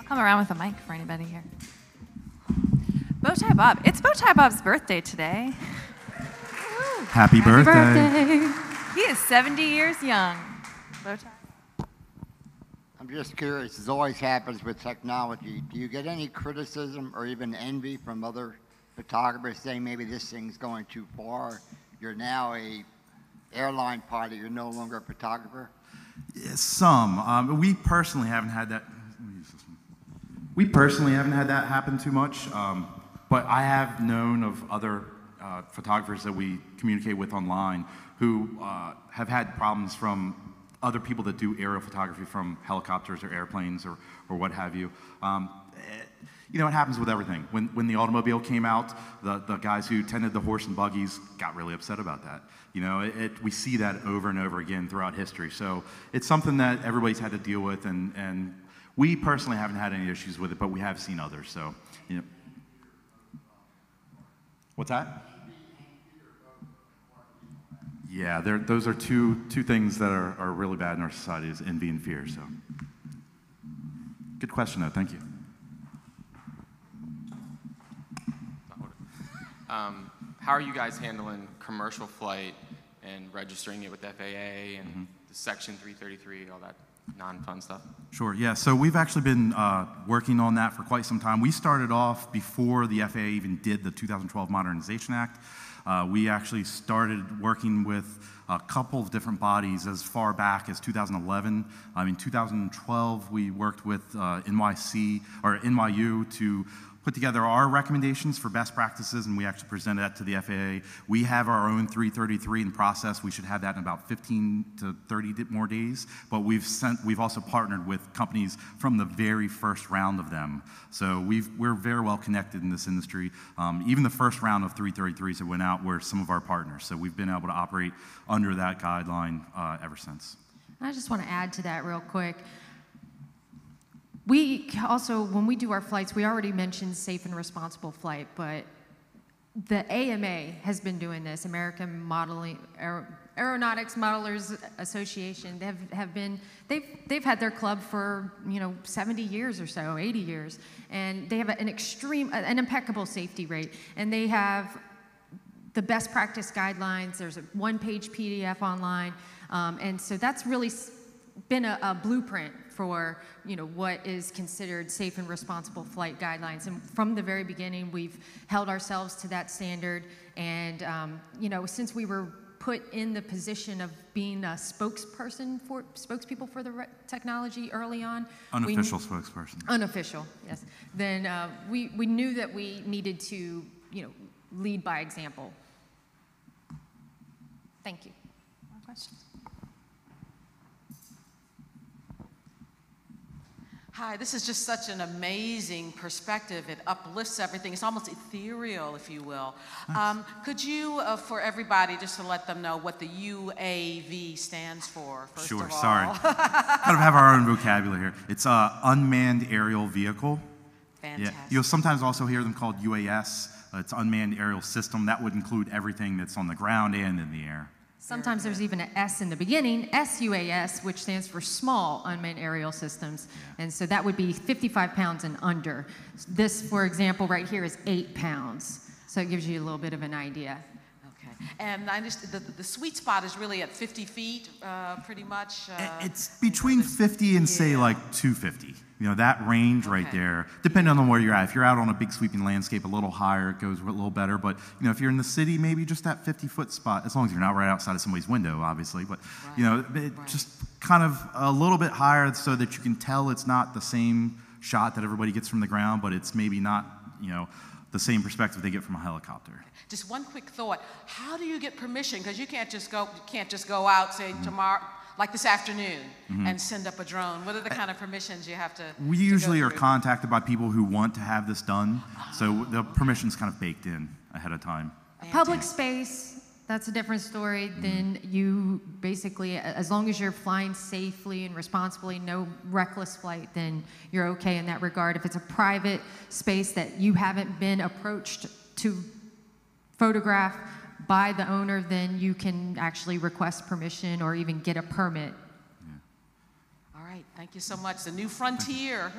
Come around with a mic for anybody here. Bowtie Bob. It's Bowtie Bob's birthday today. Happy birthday. He is 70 years young. Bowtie. I'm just curious, as always happens with technology, do you get any criticism or even envy from other photographers saying maybe this thing's going too far? You're now a airline pilot, you're no longer a photographer? Yeah, some. We personally haven't had that. We personally haven't had that happen too much, but I have known of other photographers that we communicate with online who have had problems from other people that do aerial photography from helicopters or airplanes or what have you. You know, it happens with everything. When the automobile came out, the guys who tended the horse and buggies got really upset about that. You know, we see that over and over again throughout history. So it's something that everybody's had to deal with, and we personally haven't had any issues with it, but we have seen others. So, you know. What's that? Yeah, those are two things that are really bad in our society: is envy and fear. So, good question, though. Thank you. How are you guys handling commercial flight and registering it with FAA and the Section 333, all that non-fun stuff? Sure, yeah. So we've actually been working on that for quite some time. We started off before the FAA even did the 2012 Modernization Act. We actually started working with a couple of different bodies as far back as 2011. In 2012, we worked with NYU to put together our recommendations for best practices, and we actually presented that to the FAA. We have our own 333 in process. We should have that in about 15 to 30 more days, but we've also partnered with companies from the very first round of them. So we're very well connected in this industry. Even the first round of 333s that went out were some of our partners, so we've been able to operate under that guideline ever since. I just want to add to that real quick. We also, when we do our flights, we already mentioned safe and responsible flight, but the AMA has been doing this, American Aeronautics Modelers Association. They've had their club for 70 years or so, 80 years, and they have an impeccable safety rate, and they have the best practice guidelines. There's a one-page PDF online, and so that's really been a blueprint for what is considered safe and responsible flight guidelines. And from the very beginning, we've held ourselves to that standard. And since we were put in the position of being a spokespeople for the technology early on, unofficial spokesperson. Unofficial, yes. Then we knew that we needed to lead by example. Thank you. More questions? Hi, this is just such an amazing perspective. It uplifts everything. It's almost ethereal, if you will. Nice. Could you, for everybody, just to let them know what the UAV stands for, first of all? Sure, sorry. Kind of have our own vocabulary here. It's unmanned aerial vehicle. Fantastic. Yeah. You'll sometimes also hear them called UAS. It's unmanned aerial system. That would include everything that's on the ground and in the air. Sometimes there's even an S in the beginning, SUAS, which stands for Small Unmanned Aerial Systems. Yeah. And so that would be 55 pounds and under. This, for example, right here is 8 pounds. So it gives you a little bit of an idea. Okay. And I understand the sweet spot is really at 50 feet, pretty much? It's between 50 and, say, like 250. That range right there, depending on where you're at. If you're out on a big sweeping landscape, a little higher, it goes a little better. But, if you're in the city, maybe just that 50-foot spot, as long as you're not right outside of somebody's window, obviously. But, just kind of a little bit higher so that you can tell it's not the same shot that everybody gets from the ground, but it's maybe not, the same perspective they get from a helicopter. Just one quick thought. How do you get permission? Because you can't just go out, say, tomorrow, like this afternoon, and send up a drone. What are the kind of permissions you have to We usually are contacted by people who want to have this done, so the permission's kind of baked in ahead of time. Public space, that's a different story. Then you basically, as long as you're flying safely and responsibly, no reckless flight, then you're okay in that regard. If it's a private space that you haven't been approached to photograph, by the owner, then you can actually request permission or even get a permit. All right, thank you so much. The new frontier.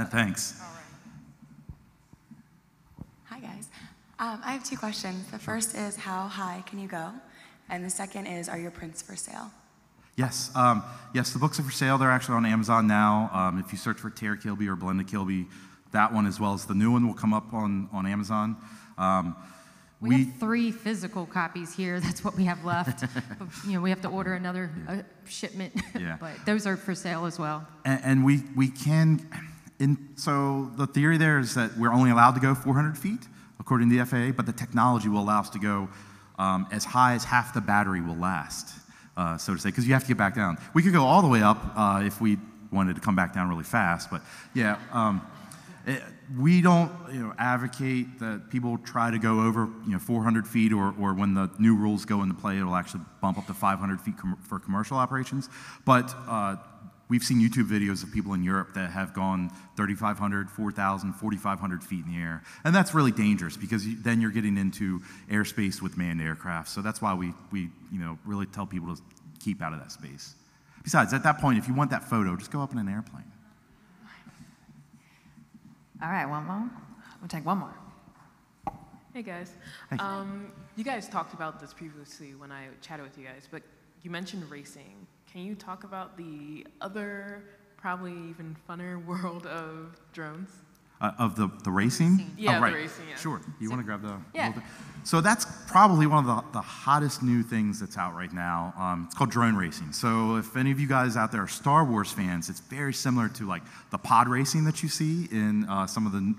Thanks. Hi, guys. I have two questions. The first is, how high can you go? And the second is, are your prints for sale? Yes, yes, the books are for sale. They're actually on Amazon now. If you search for Tara Kilby or Belinda Kilby, that one as well as the new one will come up on Amazon. We have 3 physical copies here. That's what we have left. We have to order another shipment. Yeah. But those are for sale as well. And we can, so the theory there is that we're only allowed to go 400 feet, according to the FAA, but the technology will allow us to go as high as half the battery will last, so to say, because you have to get back down. We could go all the way up if we wanted to come back down really fast, but yeah, we don't advocate that people try to go over 400 feet, or when the new rules go into play, it'll actually bump up to 500 feet for commercial operations. But we've seen YouTube videos of people in Europe that have gone 3,500, 4,000, 4,500 feet in the air, and that's really dangerous because then you're getting into airspace with manned aircraft. So that's why we really tell people to keep out of that space. Besides, at that point, if you want that photo, just go up in an airplane. All right, one more. We'll take one more. Hey guys. Hey. You guys talked about this previously when I chatted with you guys, but you mentioned racing. Can you talk about the other, probably even funner world of drones? Of the racing? Yeah, oh, right. the racing, yeah. Sure. You want to grab the... Yeah. So that's probably one of the hottest new things that's out right now. It's called drone racing. So if any of you guys out there are Star Wars fans, it's very similar to like the pod racing that you see in some of the,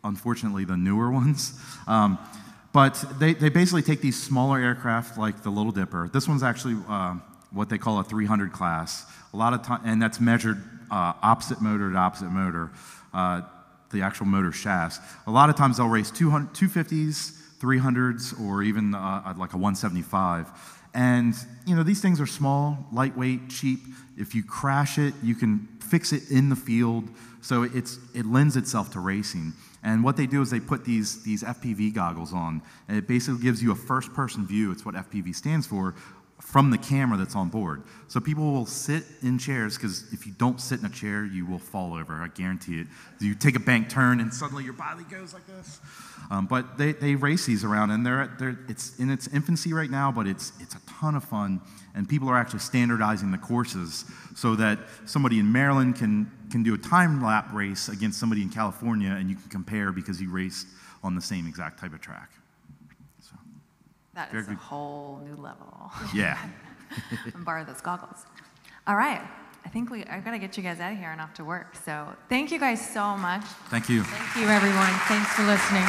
unfortunately, the newer ones. But they basically take these smaller aircraft like the Little Dipper. This one's actually what they call a 300 class. A lot of time, and that's measured opposite motor to opposite motor. The actual motor shafts. A lot of times they'll race 250s, 300s, or even like a 175. And these things are small, lightweight, cheap. If you crash it, you can fix it in the field. So it lends itself to racing. And what they do is they put these FPV goggles on, and it basically gives you a first-person view. It's what FPV stands for, from the camera that's on board. So people will sit in chairs, because if you don't sit in a chair, you will fall over, I guarantee it. You take a bank turn and suddenly your body goes like this. But they race these around, and it's in its infancy right now, but it's a ton of fun, and people are actually standardizing the courses so that somebody in Maryland can do a time lap race against somebody in California, and you can compare because you raced on the same exact type of track. That is a whole new level. Yeah. And borrow those goggles. All right. I think I've got to get you guys out of here and off to work. So thank you guys so much. Thank you. Thank you, everyone. Thanks for listening.